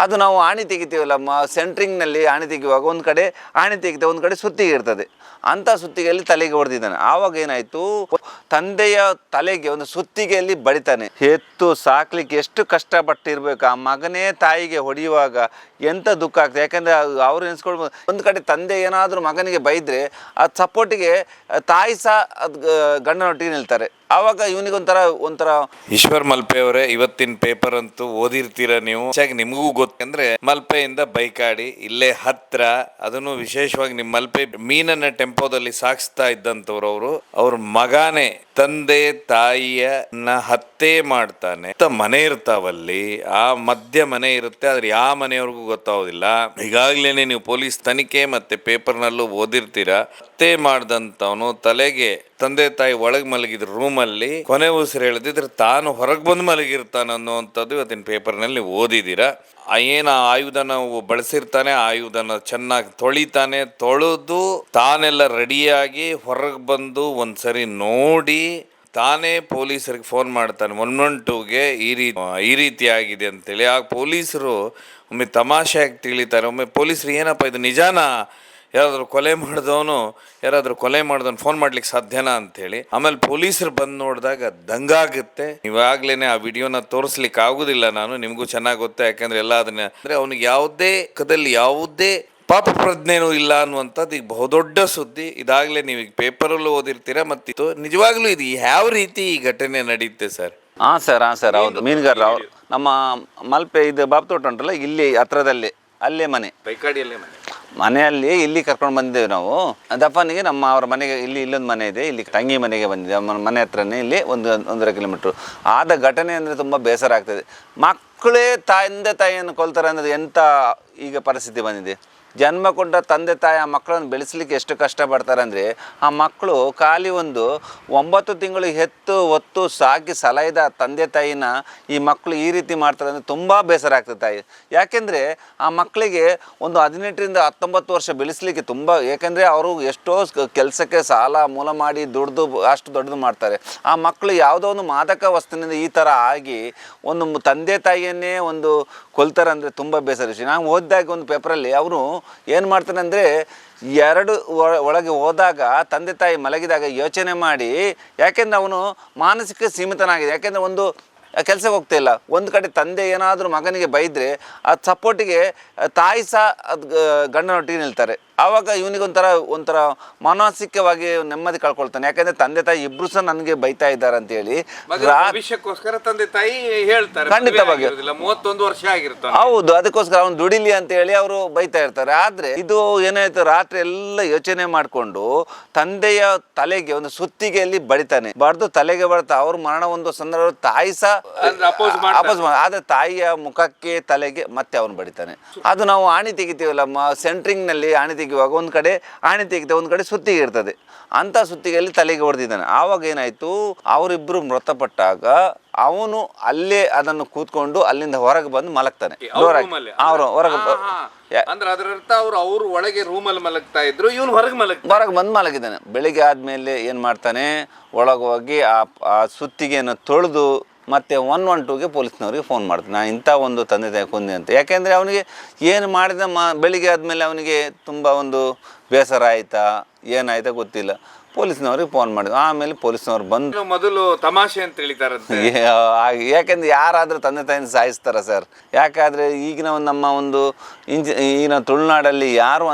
ಅದು ನಾವು ಆಣಿ ತೆಗಿತೀವಲ್ಲ, ಸೆಂಟ್ರಿಂಗ್ನಲ್ಲಿ ಆಣಿ ತೆಗೆಯುವಾಗ ಒಂದು ಕಡೆ ಆಣಿ ತೆಗಿತೇವೆ, ಒಂದು ಕಡೆ ಸುತ್ತಿಗೆ ಇರ್ತದೆ. ಅಂಥ ಸುತ್ತಿಗೆಯಲ್ಲಿ ತಲೆಗೆ ಹೊಡೆದಿದ್ದಾನೆ. ಆವಾಗ ಏನಾಯಿತು, ತಂದೆಯ ತಲೆಗೆ ಒಂದು ಸುತ್ತಿಗೆಯಲ್ಲಿ ಬಡಿತಾನೆ. ಹೆತ್ತು ಸಾಕ್ಲಿಕ್ಕೆ ಎಷ್ಟು ಕಷ್ಟಪಟ್ಟಿರ್ಬೇಕು. ಆ ಮಗನೇ ತಾಯಿಗೆ ಹೊಡೆಯುವಾಗ ಎಂಥ ದುಃಖ ಆಗ್ತದೆ. ಯಾಕೆಂದರೆ ಅವ್ರು ಎನ್ಸ್ಕೊಳ್ಬೋದು, ಒಂದು ಕಡೆ ತಂದೆ ಏನಾದರೂ ಮಗನಿಗೆ ಬೈದರೆ ಅದು ಸಪೋರ್ಟಿಗೆ ತಾಯಿ ಸಹ ಅದು ಗಂಡನೊಟ್ಟಿಗೆ ನಿಲ್ತಾರೆ. ಆವಾಗ ಇವನಿಗೊಂಥರ ಈಶ್ವರ್ ಮಲ್ಪೆ ಅವರೇ, ಇವತ್ತಿನ ಪೇಪರ್ ಅಂತೂ ಓದಿರ್ತೀರ ನೀವು. ಹೆಚ್ಚಾಗಿ ನಿಮಗೂ ಗೊತ್ತಂದ್ರೆ ಮಲ್ಪೆಯಿಂದ ಬೈಕಾಡಿ ಇಲ್ಲೇ ಹತ್ರ, ಅದನ್ನು ವಿಶೇಷವಾಗಿ ನಿಮ್ಮ ಮಲ್ಪೆ ಮೀನನ್ನ ಟೆಂಪೋದಲ್ಲಿ ಸಾಗಿಸ್ತಾ ಇದ್ದಂಥವ್ರು ಅವ್ರ ಮಗಾನೇ ತಂದೆ ತಾಯಿಯನ್ನ ಹತ್ಯೆ ಮಾಡ್ತಾನೆ. ಮನೆ ಇರ್ತಾವಲ್ಲಿ, ಆ ಮಧ್ಯ ಮನೆ ಇರುತ್ತೆ, ಆದ್ರೆ ಯಾವ ಮನೆಯವ್ರಿಗೂ ಗೊತ್ತಾಗೋದಿಲ್ಲ. ಈಗಾಗ್ಲೇನೆ ನೀವು ಪೊಲೀಸ್ ತನಿಖೆ ಮತ್ತೆ ಪೇಪರ್ನಲ್ಲೂ ಓದಿರ್ತೀರ. ಹತ್ಯೆ ಮಾಡ್ದಂಥವನು ತಲೆಗೆ ತಂದೆ ತಾಯಿ ಒಳಗೆ ಮಲಗಿದ್ರು ರೂಮಲ್ಲಿ, ಕೊನೆ ಉಸಿರು ಎಳೆದಿದ್ರೆ ತಾನು ಹೊರಗೆ ಬಂದು ಮಲಗಿರ್ತಾನೆ ಅನ್ನುವಂಥದ್ದು ಇವತ್ತಿನ ಪೇಪರ್ನಲ್ಲಿ ಓದಿದ್ದೀರಾ. ಏನು ಆಯುಧನ ಬಳಸಿರ್ತಾನೆ, ಆಯುಧನ ಚೆನ್ನಾಗಿ ತೊಳಿತಾನೆ, ತೊಳೆದು ತಾನೆಲ್ಲ ರೆಡಿಯಾಗಿ ಹೊರಗೆ ಬಂದು ಒಂದ್ಸರಿ ನೋಡಿ ತಾನೇ ಪೊಲೀಸರಿಗೆ ಫೋನ್ ಮಾಡ್ತಾನೆ 112ಗೆ, ಈ ರೀತಿ ಆಗಿದೆ ಅಂತೇಳಿ. ಆ ಪೊಲೀಸರು ಒಮ್ಮೆ ತಮಾಷೆಯಾಗಿ ತಿಳಿತಾರೆ. ಒಮ್ಮೆ ಪೊಲೀಸರು ಏನಪ್ಪ ಇದು ನಿಜಾನಾ, ಯಾರಾದರೂ ಕೊಲೆ ಮಾಡಿದವನು ಫೋನ್ ಮಾಡ್ಲಿಕ್ಕೆ ಸಾಧ್ಯನಾ ಅಂಥೇಳಿ. ಆಮೇಲೆ ಪೊಲೀಸರು ಬಂದು ನೋಡಿದಾಗ ದಂಗಾಗುತ್ತೆ. ಇವಾಗ್ಲೇನೆ ಆ ವಿಡಿಯೋನ ತೋರಿಸ್ಲಿಕ್ಕೆ ಆಗುದಿಲ್ಲ ನಾನು, ನಿಮಗೂ ಚೆನ್ನಾಗಿ ಗೊತ್ತೆ. ಯಾಕಂದ್ರೆ ಎಲ್ಲ ಅದನ್ನ ಅಂದ್ರೆ ಅವನಿಗೆ ಯಾವುದೇ ಪಾಪ ಪ್ರಜ್ಞೆನೂ ಇಲ್ಲ ಅನ್ನುವಂಥದ್ದು ಈಗ ಬಹುದೊಡ್ಡ ಸುದ್ದಿ. ಇದಾಗಲೇ ನೀವು ಈಗ ಪೇಪರಲ್ಲೂ ಓದಿರ್ತೀರ. ಮತ್ತಿತ್ತು ನಿಜವಾಗ್ಲೂ ಇದು ಯಾವ ರೀತಿ ಈ ಘಟನೆ ನಡೆಯುತ್ತೆ ಸರ್? ಹಾಂ ಸರ್ ಹೌದು. ಮೀನುಗಾರರು ಅವರು ನಮ್ಮ ಮಲ್ಪೆ ಇದು ಬಾಪ್ತೋಟ ಉಂಟಲ್ಲ, ಇಲ್ಲಿ ಹತ್ರದಲ್ಲಿ ಅಲ್ಲೇ ಮನೆ, ಬೈಕಾಡಿಯಲ್ಲೇ ಮನೆಯಲ್ಲಿ ಇಲ್ಲಿ ಕರ್ಕೊಂಡು ಬಂದಿದ್ದೇವೆ ನಾವು ದಫನಿಗೆ. ಅವ್ರ ಮನೆಗೆ ಇಲ್ಲೊಂದು ಮನೆ ಇದೆ, ಇಲ್ಲಿ ತಂಗಿ ಮನೆಗೆ ಬಂದಿದೆ. ಮನೆ ಹತ್ರನೇ ಇಲ್ಲಿ 1.5 ಕಿಲೋಮೀಟ್ರು. ಆದ ಘಟನೆ ಅಂದರೆ ತುಂಬ ಬೇಸರ ಆಗ್ತದೆ. ಮಕ್ಕಳೇ ತಂದೆ ತಾಯಿಯನ್ನು ಕೊಲ್ತಾರೆ ಅನ್ನೋದು ಎಂಥ ಈಗ ಪರಿಸ್ಥಿತಿ ಬಂದಿದೆ. ಜನ್ಮ ಕೊಟ್ಟ ತಂದೆ ತಾಯಿ ಆ ಮಕ್ಕಳನ್ನು ಬೆಳೆಸಲಿಕ್ಕೆ ಎಷ್ಟು ಕಷ್ಟಪಡ್ತಾರೆ ಅಂದರೆ, ಆ ಮಕ್ಕಳು ಖಾಲಿ 9 ತಿಂಗಳು ಹೊತ್ತು ಸಾಕಿ ಸಲಹಿದ ತಂದೆ ತಾಯಿನ ಈ ಮಕ್ಕಳು ಈ ರೀತಿ ಮಾಡ್ತಾರೆ ಅಂದರೆ ತುಂಬ ಬೇಸರ ಆಗ್ತದೆ ತಾಯಿ. ಯಾಕೆಂದರೆ ಆ ಮಕ್ಕಳಿಗೆ 18ರಿಂದ 19 ವರ್ಷ ಬೆಳೆಸಲಿಕ್ಕೆ ತುಂಬ, ಏಕೆಂದರೆ ಅವರು ಎಷ್ಟೋ ಕೆಲಸಕ್ಕೆ ಸಾಲ ಮೂಲ ಮಾಡಿ ದುಡ್ದು ಅಷ್ಟು ದೊಡ್ಡದು ಮಾಡ್ತಾರೆ. ಆ ಮಕ್ಕಳು ಯಾವುದೋ ಒಂದು ಮಾದಕ ವಸ್ತುವಿನಿಂದ ಈ ಥರ ಆಗಿ ಒಂದು ತಂದೆ ತಾಯಿಯನ್ನೇ ಕೊಲ್ತಾರೆ ಅಂದರೆ ತುಂಬ ಬೇಸರ ವಿಷಯ. ನಾನು ಓದಿದಾಗ ಒಂದು ಪೇಪರಲ್ಲಿ ಅವರು ಏನು ಮಾಡ್ತಾನೆ ಅಂದರೆ, 2 ಒಳಗೆ ಹೋದಾಗ ತಂದೆ ತಾಯಿ ಮಲಗಿದಾಗ ಯೋಚನೆ ಮಾಡಿ, ಯಾಕೆಂದರೆ ಅವನು ಮಾನಸಿಕ ಸೀಮಿತನಾಗಿದೆ. ಯಾಕೆಂದರೆ ಒಂದು ಕೆಲಸಕ್ಕೆ ಹೋಗ್ತಾ ಇಲ್ಲ. ಒಂದು ಕಡೆ ತಂದೆ ಏನಾದರೂ ಮಗನಿಗೆ ಬೈದರೆ ಅದು ಸಪೋರ್ಟಿಗೆ ತಾಯಿ ಸಹ ಅದು ಗಂಡನೊಟ್ಟಿಗೆ ನಿಲ್ತಾರೆ. ಆವಾಗ ಇವನಿಗೊಂಥರ ಮಾನಸಿಕವಾಗಿ ನೆಮ್ಮದಿ ಕಳ್ಕೊಳ್ತಾನೆ. ಯಾಕೆಂದರೆ ತಂದೆ ತಾಯಿ ಇಬ್ಬರು ಸಹ ನನಗೆ ಬೈತಾ ಇದ್ದಾರೆ ಅಂತೇಳಿ ಭವಿಷ್ಯಕ್ಕೋಸ್ಕರ ತಂದೆ ತಾಯಿ ಹೇಳ್ತಾರೆ. ಖಂಡಿತವಾಗಿ 31 ವರ್ಷ ಆಗಿರ್ತಾನೆ, ಹೌದು, ಅದಕ್ಕೋಸ್ಕರ ಅವನು ದುಡಿಲಿ ಅಂತೇಳಿ ಅವರು ಬೈತಾ ಇರ್ತಾರೆ. ಆದರೆ ಇದು ಏನಾಯ್ತು, ರಾತ್ರಿ ಎಲ್ಲ ಯೋಚನೆ ಮಾಡಿಕೊಂಡು ತಂದೆಯ ತಲೆಗೆ ಒಂದು ಸುತ್ತಿಗೆಯಲ್ಲಿ ಬಡಿತಾನೆ. ಬಡ್ದು ತಲೆಗೆ ಬಡ್ತಾ ಅವ್ರು ಮರಣ ಒಂದು ಸಂದರ್ಭ ತಾಯಿ ಸಹ ಅಪೋಸ್ ಆದರೆ ತಾಯಿಯ ಮುಖಕ್ಕೆ ತಲೆಗೆ ಮತ್ತೆ ಅವನು ಬಡಿತಾನೆ. ಅದು ನಾವು ಆಣಿ ತೆಗಿತೀವಲ್ಲ, ಸೆಂಟ್ರಿಂಗ್ನಲ್ಲಿ ಆಣಿ ತೆಗೆಯುವಾಗ ಒಂದು ಕಡೆ ಆಣಿ ತೆಗಿತೇವೆ, ಒಂದು ಕಡೆ ಸುತ್ತಿಗೆ ಇರ್ತದೆ. ಅಂಥ ಸುತ್ತಿಗೆಯಲ್ಲಿ ತಲೆಗೆ ಹೊಡೆದಿದ್ದಾನೆ. ಆವಾಗ ಏನಾಯಿತು, ಅವರಿಬ್ಬರು ಮೃತಪಟ್ಟಾಗ ಅವನು ಅಲ್ಲೇ ಅದನ್ನು ಕೂತ್ಕೊಂಡು ಅಲ್ಲಿಂದ ಹೊರಗೆ ಬಂದು ಮಲಗ್ತಾನೆ. ಅವರು ಹೊರಗೆ ಅವರು ಒಳಗೆ ರೂಮಲ್ಲಿ ಮಲಗ್ತಾ ಇದ್ರು, ಇವನು ಹೊರಗೆ ಬಂದು ಮಲಗಿದ್ದಾನೆ. ಬೆಳಿಗ್ಗೆ ಆದಮೇಲೆ ಏನು ಮಾಡ್ತಾನೆ, ಒಳಗೆ ಹೋಗಿ ಆ ಸುತ್ತಿಗೆಯನ್ನು ತೊಳೆದು ಮತ್ತು 112ಗೆ ಪೊಲೀಸ್ನವ್ರಿಗೆ ಫೋನ್ ಮಾಡ್ತಾನೆ, ನಾನು ಇಂಥ ಒಂದು ತಂದೆ ತಾಯಿ ಕೊಂದೆ ಅಂತ. ಯಾಕೆಂದರೆ ಅವನಿಗೆ ಏನು ಮಾಡಿದ ಬೆಳಿಗ್ಗೆ ಆದಮೇಲೆ ಅವನಿಗೆ ತುಂಬ ಬೇಸರ ಆಯಿತಾ ಏನಾಯ್ತಾ ಗೊತ್ತಿಲ್ಲ. ಪೊಲೀಸ್ನವ್ರಿಗೆ ಫೋನ್ ಮಾಡಿದ್ರು. ಆಮೇಲೆ ಪೊಲೀಸ್ನವ್ರು ಬಂದು ಮೊದಲು ತಮಾಷೆ ಅಂತ ಹೇಳಿದಾರಂತೆ. ಯಾಕೆಂದ್ರೆ ಯಾರಾದರೂ ತಂದೆ ತಾಯಿನ ಸಾಯಿಸ್ತಾರ ಸರ್? ಯಾಕಾದರೆ ಈಗಿನ ನಮ್ಮ ಈಗಿನ ತುಳುನಾಡಲ್ಲಿ ಯಾರು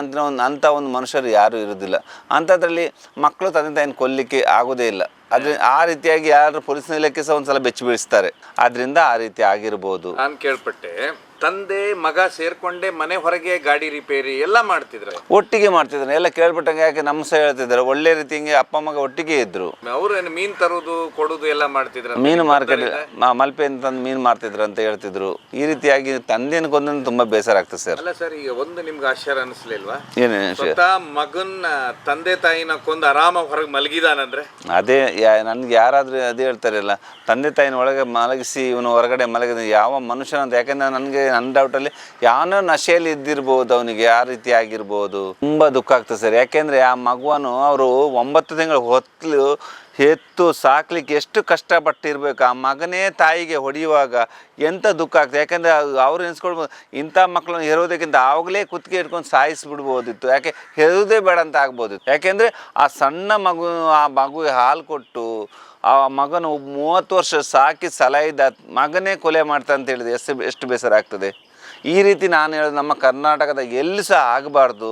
ಅಂಥ ಒಂದು ಮನುಷ್ಯರು ಯಾರೂ ಇರೋದಿಲ್ಲ. ಅಂಥದ್ರಲ್ಲಿ ಮಕ್ಕಳು ತಂದೆ ತಾಯಿನ ಕೊಲ್ಲಿಕ್ಕೆ ಆಗೋದೇ ಇಲ್ಲ. ಆ ರೀತಿಯಾಗಿ ಯಾರು ಪೊಲೀಸ್ ನಿಲಯಕ್ಕೆ ಸಹ ಒಂದ್ಸಲ ಬೆಚ್ಚಿ ಬೀಳಿಸ್ತಾರೆ. ಆದ್ರಿಂದ ಆ ರೀತಿ ಆಗಿರ್ಬೋದು. ನಾನು ಕೇಳ್ಪಟ್ಟೆ, ತಂದೆ ಮಗ ಸೇರ್ಕೊಂಡೆ ಮನೆ ಹೊರಗೆ ಗಾಡಿ ರಿಪೇರಿ ಎಲ್ಲ ಮಾಡ್ತಿದ್ರು, ಒಟ್ಟಿಗೆ ಮಾಡ್ತಿದ್ರು ಎಲ್ಲ ಕೇಳ್ಬಿಟ್ಟಂಗೆ. ಯಾಕೆ ನಮ್ಮ ಸಹ ಹೇಳ್ತಿದ್ದಾರೆ, ಒಳ್ಳೆ ರೀತಿ ಹಿಂಗೆ ಅಪ್ಪ ಮಗ ಒಟ್ಟಿಗೆ ಇದ್ರು. ಅವ್ರೇನು ಮೀನ್ ತರೋದು ಕೊಡೋದು ಎಲ್ಲ ಮಾಡ್ತಿದ್ರು, ಮೀನು ಮಾರ್ಕೆಟ್ ಮಲ್ಪೆಯಿಂದ ತಂದು ಮೀನು ಮಾರ್ತಿದ್ರು ಅಂತ ಹೇಳ್ತಿದ್ರು. ಈ ರೀತಿಯಾಗಿ ತಂದೆನ ಕೊಂದ ತುಂಬಾ ಬೇಸರ ಆಗ್ತದೆ ಸರ್. ಅಲ್ಲ ಸರ್, ಈಗ ಒಂದು ನಿಮ್ಗೆ ಆಶ್ಚರ್ಯ ಅನಿಸ್ಲಿಲ್ವಾ? ಏನೇ ಮಗನ್ನ ತಂದೆ ತಾಯಿನ ಕೊಂದು ಆರಾಮ ಹೊರಗೆ ಮಲಗಿದಾನಂದ್ರೆ? ಅದೇ ನನ್ಗೆ ಯಾರಾದ್ರೂ ಅದೇ ಹೇಳ್ತಾರಲ್ಲ, ತಂದೆ ತಾಯಿನ ಒಳಗೆ ಮಲಗಿಸಿ ಇವನು ಹೊರಗಡೆ ಮಲಗಿದ ಯಾವ ಮನುಷ್ಯನಂತ. ಯಾಕೆಂದ್ರೆ ನನಗೆ ನನ್ನ ಡೌಟಲ್ಲಿ ಯಾವನೋ ನಶೆಯಲ್ಲಿ ಇದ್ದಿರ್ಬೋದು, ಅವನಿಗೆ ಆ ರೀತಿ ಆಗಿರ್ಬೋದು. ತುಂಬ ದುಃಖ ಆಗ್ತದೆ ಸರ್. ಯಾಕೆಂದರೆ ಆ ಮಗುವನ್ನು ಅವರು 9 ತಿಂಗಳು ಹೊತ್ತು ಹೆತ್ತು ಸಾಕ್ಲಿಕ್ಕೆ ಎಷ್ಟು ಕಷ್ಟಪಟ್ಟಿರ್ಬೇಕು. ಆ ಮಗನೇ ತಾಯಿಗೆ ಹೊಡೆಯುವಾಗ ಎಂಥ ದುಃಖ ಆಗ್ತದೆ. ಯಾಕೆಂದರೆ ಅವ್ರು ಎನ್ಸ್ಕೊಳ್ಬೋದು ಇಂಥ ಮಕ್ಕಳನ್ನು ಹೆರೋದಕ್ಕಿಂತ ಆವಾಗಲೇ ಕುತ್ತಿಗೆ ಇಟ್ಕೊಂಡು ಸಾಯಿಸಿಬಿಡ್ಬೋದಿತ್ತು. ಯಾಕೆ ಹೆರೋದೇ ಬೇಡ ಅಂತ ಆಗ್ಬೋದಿತ್ತು. ಯಾಕೆಂದರೆ ಆ ಸಣ್ಣ ಆ ಮಗುವಿಗೆ ಹಾಲು ಕೊಟ್ಟು ಆ ಮಗನು 30 ವರ್ಷ ಸಾಕಿ ಸಲಹಿದ ಮಗನೇ ಕೊಲೆ ಮಾಡ್ತಾ ಅಂತ ಹೇಳಿದ್ರೆ ಎಷ್ಟು ಬೇಸರ ಆಗ್ತದೆ. ಈ ರೀತಿ ನಾನು ಹೇಳೋದು ನಮ್ಮ ಕರ್ನಾಟಕದ ಎಲ್ಲಿ ಸಹ ಆಗಬಾರ್ದು,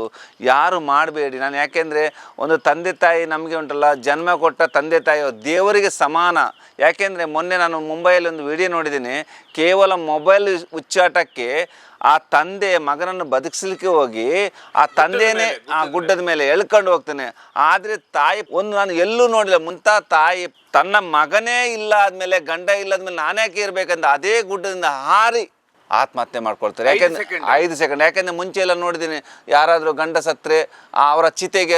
ಯಾರು ಮಾಡಬೇಡಿ. ನಾನು ಯಾಕೆಂದರೆ ಒಂದು ತಂದೆ ತಾಯಿ ನಮಗೆ ಉಂಟಲ್ಲ, ಜನ್ಮ ಕೊಟ್ಟ ತಂದೆ ತಾಯಿ ದೇವರಿಗೆ ಸಮಾನ. ಯಾಕೆಂದರೆ ಮೊನ್ನೆ ನಾನು ಮುಂಬೈಯಲ್ಲಿ ಒಂದು ವಿಡಿಯೋ ನೋಡಿದ್ದೀನಿ, ಕೇವಲ ಮೊಬೈಲ್ ಹುಚ್ಚಾಟಕ್ಕೆ ಆ ತಂದೆ ಮಗನನ್ನು ಬದುಕಿಸ್ಲಿಕ್ಕೆ ಹೋಗಿ ಆ ತಂದೆಯೇ ಆ ಗುಡ್ಡದ ಮೇಲೆ ಎಳ್ಕೊಂಡು ಹೋಗ್ತಾನೆ. ಆದರೆ ತಾಯಿ ನಾನು ಎಲ್ಲೂ ನೋಡಿಲ್ಲ ತಾಯಿ ತನ್ನ ಮಗನೇ ಇಲ್ಲ ಆದಮೇಲೆ, ಗಂಡ ಇಲ್ಲದ್ಮೇಲೆ ನಾನ್ಯಾಕೆ ಇರಬೇಕಂತ ಅದೇ ಗುಡ್ಡದಿಂದ ಹಾರಿ ಆತ್ಮಹತ್ಯೆ ಮಾಡ್ಕೊಳ್ತಾರೆ. ಯಾಕೆಂದರೆ 5 ಸೆಕೆಂಡ್. ಯಾಕೆಂದರೆ ಮುಂಚೆ ಎಲ್ಲ ನೋಡಿದ್ದೀನಿ, ಯಾರಾದರೂ ಗಂಡ ಸತ್ತರೆ ಅವರ ಚಿತೆಗೆ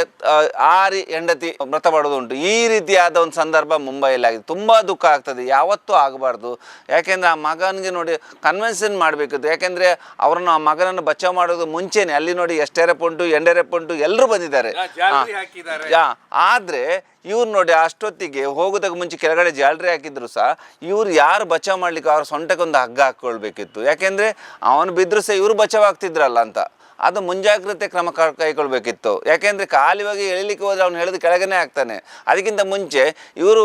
ಆರಿ ಹೆಂಡತಿ ಮೃತ ಪಡೋದುಂಟು. ಈ ರೀತಿಯಾದ ಒಂದು ಸಂದರ್ಭ ಮುಂಬೈಯಲ್ಲಿ ಆಗಿದೆ. ತುಂಬ ದುಃಖ ಆಗ್ತದೆ, ಯಾವತ್ತೂ ಆಗಬಾರ್ದು. ಯಾಕೆಂದರೆ ಆ ಮಗನಿಗೆ ನೋಡಿ ಕನ್ವಿನ್ಸನ್ ಮಾಡಬೇಕಿತ್ತು. ಯಾಕೆಂದರೆ ಅವರನ್ನು ಆ ಮಗನನ್ನು ಬಚಾವ್ ಮಾಡೋದು ಮುಂಚೆನೆ ಅಲ್ಲಿ ನೋಡಿ ಎಷ್ಟೆರಪುಂಟು ಎಂಡೆರಪುಂಟು ಎಲ್ಲರೂ ಬಂದಿದ್ದಾರೆ. ಆದರೆ ಇವ್ರು ನೋಡಿ ಅಷ್ಟೊತ್ತಿಗೆ ಹೋಗೋದಕ್ಕೆ ಮುಂಚೆ ಕೆಳಗಡೆ ಜಾಲರಿ ಹಾಕಿದ್ರು ಸಹ ಇವ್ರು ಯಾರು ಬಚಾವ್ ಮಾಡ್ಲಿಕ್ಕೆ ಅವ್ರ ಸೊಂಟಕ್ಕೊಂದು ಹಗ್ಗ ಹಾಕ್ಕೊಳ್ಬೇಕಿತ್ತು. ಯಾಕೆಂದರೆ ಅವನು ಬಿದ್ದರೂ ಸಹ ಇವರು ಬಚಾವ್ ಆಗ್ತಿದ್ರಲ್ಲ ಅಂತ. ಅದು ಮುಂಜಾಗ್ರತೆ ಕ್ರಮ ಕೈಗೊಳ್ಬೇಕಿತ್ತು. ಯಾಕೆಂದರೆ ಕಾಲಿವಾಗಿ ಎಳಿಲಿಕ್ಕೆ ಹೋದರೆ ಅವ್ನು ಹೇಳಿದ ಕೆಳಗನೆ ಆಗ್ತಾನೆ. ಅದಕ್ಕಿಂತ ಮುಂಚೆ ಇವರು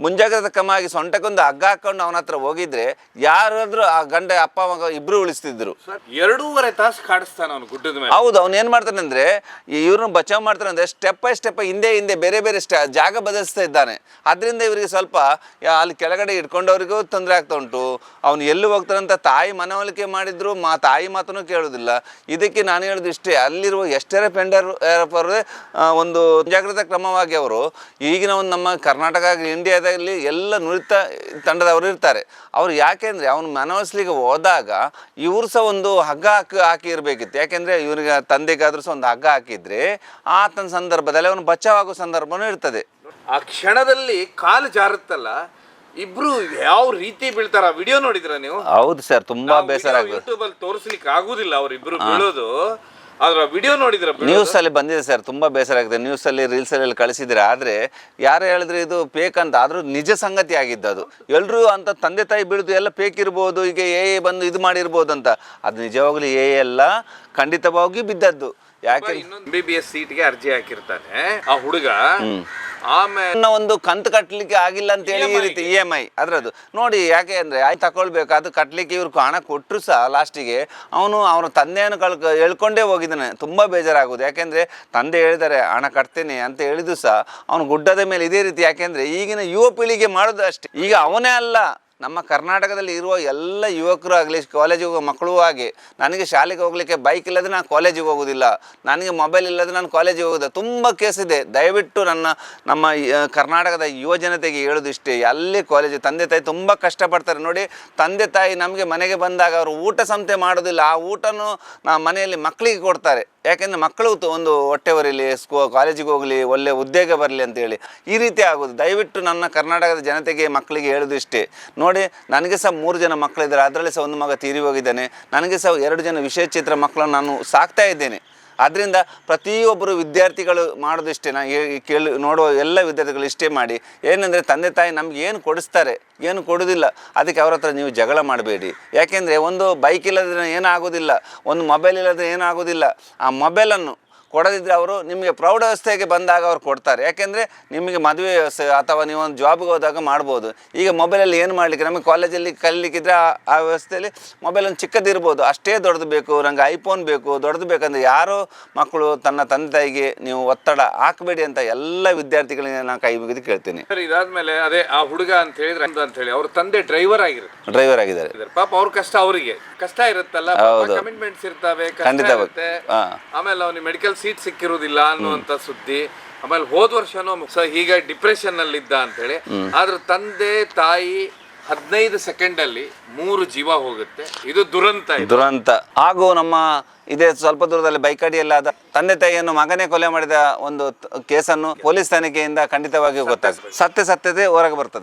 ಮುಂಜಾಗ್ರತೆ ಕ್ರಮ ಆಗಿ ಸೊಂಟಕ್ಕೊಂದು ಹಗ್ಗ ಹಾಕೊಂಡು ಅವನ ಹತ್ರ ಹೋಗಿದ್ರೆ ಯಾರಾದ್ರೂ ಆ ಗಂಡ ಅಪ್ಪ ಮಗ ಇಬ್ರು ಉಳಿಸ್ತಿದ್ರು. 2.5 ತಾಸು ಕಾಡಿಸ್ತಾನೆ ಅವನು ಗುಡ್ಡದ ಮೇಲೆ. ಹೌದು, ಅವ್ನು ಏನು ಮಾಡ್ತಾನೆ ಅಂದರೆ ಇವ್ರನ್ನ ಬಚಾವ್ ಮಾಡ್ತಾನೆ ಅಂದರೆ ಸ್ಟೆಪ್ ಬೈ ಸ್ಟೆಪ್ ಹಿಂದೆ ಬೇರೆ ಬೇರೆ ಜಾಗ ಬದಲಿಸ್ತಾ ಇದ್ದಾನೆ. ಅದರಿಂದ ಇವರಿಗೆ ಸ್ವಲ್ಪ ಅಲ್ಲಿ ಕೆಳಗಡೆ ಇಟ್ಕೊಂಡವ್ರಿಗೂ ತೊಂದರೆ ಆಗ್ತಾ ಉಂಟು. ಅವನು ಎಲ್ಲಿ ಹೋಗ್ತಾನಂತ ತಾಯಿ ಮನವೊಲಿಕೆ ಮಾಡಿದ್ರು ತಾಯಿ ಮಾತನ್ನು ಕೇಳೋದಿಲ್ಲ. ಇದಕ್ಕೆ ನಾನು ಹೇಳೋದು ಇಷ್ಟೇ, ಅಲ್ಲಿರುವ ಎಷ್ಟೇ ಪೆಂಡರ್ ಒಂದು ಜಾಗೃತ ಕ್ರಮವಾಗಿ ಅವರು ಈಗಿನ ಒಂದು ನಮ್ಮ ಕರ್ನಾಟಕ ಇಂಡಿಯಾದಲ್ಲಿ ಎಲ್ಲ ನುರಿತ ತಂಡದವರು ಇರ್ತಾರೆ. ಅವರು ಯಾಕೆಂದರೆ ಅವನು ಮನವೊಲಿಸ್ಲಿಕ್ಕೆ ಹೋದಾಗ ಇವರು ಸಹ ಒಂದು ಹಗ್ಗ ಹಾಕಿ ಇರಬೇಕಿತ್ತು. ಯಾಕೆಂದರೆ ಇವರಿಗೆ ತಂದೆಗಾದ್ರೂ ಸಹ ಒಂದು ಹಗ್ಗ ಹಾಕಿದರೆ ಆತನ ಸಂದರ್ಭದಲ್ಲಿ ಅವನು ಬಚಾವಾಗೋ ಸಂದರ್ಭನೂ ಇರ್ತದೆ. ಆ ಕ್ಷಣದಲ್ಲಿ ಕಾಲು ಜಾರುತ್ತಲ್ಲ, ಇಬ್ರು ಯಾವ ರೀತಿ ಬೀಳ್ತಾರ ವಿಡಿಯೋ ನೋಡಿದ್ರ ನೀವು? ಹೌದು ಸರ್, ತುಂಬಾ ಬೇಸರ ಆಗುತ್ತೆ. ಯೂಟ್ಯೂಬ್ ಅಲ್ಲಿ ತೋರಿಸ್ಲಿಕ್ಕೆ ಆಗುದಿಲ್ಲ ಅವರಿಬ್ರು ಬೀಳೋದು. ಆದ್ರೆ ವಿಡಿಯೋ ನೋಡಿದ್ರ ನ್ಯೂಸ್ ಅಲ್ಲಿ ಬಂದಿದೆ ಸರ್, ತುಂಬಾ ಬೇಸರ ಆಗಿದೆ. ನ್ಯೂಸ್ ಅಲ್ಲಿ ರೀಲ್ಸ್ ಅಲ್ಲಿ ಕಳಿಸಿದ್ರೆ. ಆದ್ರೆ ಯಾರು ಹೇಳಿದ್ರೆ ಇದು ಫೇಕ್ ಅಂತ, ಆದ್ರೂ ನಿಜ ಸಂಗತಿ ಆಗಿದ್ದು ಅದು. ಎಲ್ರು ಅಂತ ತಂದೆ ತಾಯಿ ಬೀಳುದು ಎಲ್ಲ ಫೇಕ್ ಇರ್ಬೋದು, ಈಗ ಬಂದು ಇದು ಮಾಡಿರ್ಬೋದು ಅಂತ. ಅದು ನಿಜವಾಗ್ಲೂ ಎಲ್ಲ ಖಂಡಿತವಾಗಿ ಬಿದ್ದದ್ದು. ಯಾಕೆ MBBS ಸೀಟ್ಗೆ ಅರ್ಜಿ ಹಾಕಿರ್ತಾನೆ ಆ ಹುಡುಗ, ಆಮೇಲೆ ಒಂದು ಕಂತು ಕಟ್ಟಲಿಕ್ಕೆ ಆಗಿಲ್ಲ ಅಂತ ಹೇಳಿ ಈ ರೀತಿ EMI ಅದ್ರದ್ದು ನೋಡಿ. ಯಾಕೆ ಅಂದರೆ ತಗೊಳ್ಬೇಕು, ಅದು ಕಟ್ಟಲಿಕ್ಕೆ ಇವ್ರು ಹಣ ಕೊಟ್ಟರು ಸಹ ಲಾಸ್ಟಿಗೆ ಅವನ ತಂದೆಯನ್ನು ಹೇಳ್ಕೊಂಡೇ ಹೋಗಿದ್ದಾನೆ. ತುಂಬ ಬೇಜಾರಾಗೋದು. ಯಾಕೆಂದರೆ ತಂದೆ ಹೇಳಿದ್ದಾರೆ ಹಣ ಕಟ್ತೇನೆ ಅಂತ ಹೇಳಿದ್ರು ಸಹ ಅವನು ಗುಡ್ಡದ ಮೇಲೆ ಇದೇ ರೀತಿ. ಯಾಕೆಂದರೆ ಈಗಿನ ಯುವ ಪೀಳಿಗೆ ಮಾಡೋದು ಅಷ್ಟೇ. ಈಗ ಅವನೇ ಅಲ್ಲ, ನಮ್ಮ ಕರ್ನಾಟಕದಲ್ಲಿ ಇರುವ ಎಲ್ಲ ಯುವಕರು ಆಗಲಿ, ಕಾಲೇಜಿಗೆ ಹೋಗೋ ಮಕ್ಕಳು ಹಾಗೆ. ನನಗೆ ಶಾಲೆಗೆ ಹೋಗಲಿಕ್ಕೆ ಬೈಕ್ ಇಲ್ಲದೆ ನಾನು ಕಾಲೇಜಿಗೆ ಹೋಗೋದಿಲ್ಲ, ನನಗೆ ಮೊಬೈಲ್ ಇಲ್ಲದೆ ನಾನು ಕಾಲೇಜಿಗೆ ಹೋಗೋದಿಲ್ಲ. ತುಂಬ ಕೇಸ್ ಇದೆ. ದಯವಿಟ್ಟು ನಮ್ಮ ಕರ್ನಾಟಕದ ಯುವ ಜನತೆಗೆ ಹೇಳೋದು ಇಷ್ಟೇ, ಅಲ್ಲಿ ಕಾಲೇಜು ತಂದೆ ತಾಯಿ ತುಂಬ ಕಷ್ಟಪಡ್ತಾರೆ ನೋಡಿ. ತಂದೆ ತಾಯಿ ನಮಗೆ ಮನೆಗೆ ಬಂದಾಗ ಅವರು ಊಟ ಸಂತೆ ಮಾಡೋದಿಲ್ಲ, ಆ ಊಟನೂ ಮನೆಯಲ್ಲಿ ಮಕ್ಕಳಿಗೆ ಕೊಡ್ತಾರೆ. ಯಾಕೆಂದರೆ ಮಕ್ಕಳು ಒಂದು ಹೊಟ್ಟೆ ಬರಲಿ, ಕಾಲೇಜಿಗೆ ಹೋಗಲಿ, ಒಳ್ಳೆ ಉದ್ಯೋಗ ಬರಲಿ ಅಂತೇಳಿ ಈ ರೀತಿ ಆಗೋದು. ದಯವಿಟ್ಟು ನನ್ನ ಕರ್ನಾಟಕದ ಜನತೆಗೆ ಮಕ್ಕಳಿಗೆ ಹೇಳೋದು ಇಷ್ಟೇ ನೋಡಿ. ನನಗೆ ಸಹ 3 ಜನ ಮಕ್ಕಳಿದ್ದಾರೆ, ಅದರಲ್ಲಿ ಸಹ ಒಂದು ಮಗ ತೀರಿ ಹೋಗಿದ್ದಾನೆ. ನನಗೆ ಸಹ 2 ಜನ ವಿಶೇಷ ಚಿತ್ರ ಮಕ್ಕಳನ್ನು ನಾನು ಸಾಕ್ತಾ ಇದ್ದೇನೆ. ಆದ್ದರಿಂದ ಪ್ರತಿಯೊಬ್ಬರು ವಿದ್ಯಾರ್ಥಿಗಳು ಮಾಡೋದಿಷ್ಟೇ, ನಾನು ನೋಡುವ ಎಲ್ಲ ವಿದ್ಯಾರ್ಥಿಗಳು ಇಷ್ಟೇ ಮಾಡಿ. ಏನಂದರೆ ತಂದೆ ತಾಯಿ ನಮ್ಗೆ ಏನು ಕೊಡಿಸ್ತಾರೆ, ಏನು ಕೊಡೋದಿಲ್ಲ, ಅದಕ್ಕೆ ಅವ್ರ ಹತ್ರ ನೀವು ಜಗಳ ಮಾಡಬೇಡಿ. ಯಾಕೆಂದರೆ ಒಂದು ಬೈಕ್ ಇಲ್ಲದ್ರೆ ಏನಾಗೋದಿಲ್ಲ, ಒಂದು ಮೊಬೈಲ್ ಇಲ್ಲದ್ರೆ ಏನಾಗೋದಿಲ್ಲ. ಆ ಮೊಬೈಲನ್ನು ಕೊಡದಿದ್ದರೆ ಅವರು ನಿಮಗೆ ಪ್ರೌಢಾವಸ್ಥೆಗೆ ಬಂದಾಗ ಅವ್ರು ಕೊಡ್ತಾರೆ. ಯಾಕೆಂದರೆ ನಿಮಗೆ ಮದುವೆ ಅಥವಾ ನೀವು ಒಂದು ಜಾಬ್ಗೆ ಹೋದಾಗ ಮಾಡ್ಬೋದು. ಈಗ ಮೊಬೈಲಲ್ಲಿ ಏನು ಮಾಡಲಿಕ್ಕೆ, ನಮಗೆ ಕಾಲೇಜಲ್ಲಿ ಕಲಿಲಿಕ್ಕಿದ್ರೆ ಆ ವ್ಯವಸ್ಥೆಯಲ್ಲಿ ಮೊಬೈಲೊಂದು ಚಿಕ್ಕದಿರ್ಬೋದು, ಅಷ್ಟೇ ದೊಡ್ಡದು ಬೇಕು, ನನಗೆ ಐಫೋನ್ ಬೇಕು, ದೊಡ್ಡದು ಬೇಕಂದರೆ ಯಾರೋ ಮಕ್ಕಳು ತನ್ನ ತಂದೆ ತಾಯಿಗೆ ನೀವು ಒತ್ತಡ ಹಾಕಬೇಡಿ ಅಂತ ಎಲ್ಲ ವಿದ್ಯಾರ್ಥಿಗಳಿಗೆ ನಾನು ಕೈ ಮುಗಿದು ಕೇಳ್ತೀನಿ. ಸರ್, ಇದಾದ್ಮೇಲೆ ಅದೇ ಆ ಹುಡುಗ ಅಂತ ಹೇಳಿದ್ರೆ ಅವ್ರ ತಂದೆ ಡ್ರೈವರ್ ಆಗಿದ್ದಾರೆ. ಪಾಪ ಅವ್ರ ಕಷ್ಟ, ಅವರಿಗೆ ಕಷ್ಟ ಇರುತ್ತಲ್ಲ, ಕಮಿಟ್ಮೆಂಟ್ಸ್ ಇರ್ತವೆ, ಕಷ್ಟ ಇರುತ್ತೆ. ಆಮೇಲೆ ಅವ್ನಿಗೆ ಮೆಡಿಕಲ್ ಸೀಟ್ ಸಿಕ್ಕಿರುವುದಿಲ್ಲ ಅನ್ನುವಂತ ಸುದ್ದಿ. ಆಮೇಲೆ ಹೋದ ವರ್ಷನೂ ಹೀಗೆ ಡಿಪ್ರೆಷನ್ ನಲ್ಲಿ ಇದ್ದ ಅಂತ ಹೇಳಿ. ಆದ್ರೆ ತಂದೆ ತಾಯಿ 15 ಸೆಕೆಂಡ್ ಅಲ್ಲಿ 3 ಜೀವ ಹೋಗುತ್ತೆ. ಇದು ದುರಂತ. ಹಾಗೂ ನಮ್ಮ ಇದೇ ಸ್ವಲ್ಪ ದೂರದಲ್ಲಿ ಬೈಕಡಿಯಲ್ಲಾದ ತಂದೆ ತಾಯಿಯನ್ನು ಮಗನೇ ಕೊಲೆ ಮಾಡಿದ ಒಂದು ಕೇಸನ್ನು ಪೊಲೀಸ್ ತನಿಖೆಯಿಂದ ಖಂಡಿತವಾಗಿಯೂ ಗೊತ್ತಾಗ್ತದೆ. ಸತ್ಯತೆ ಹೊರಗೆ ಬರ್ತದೆ.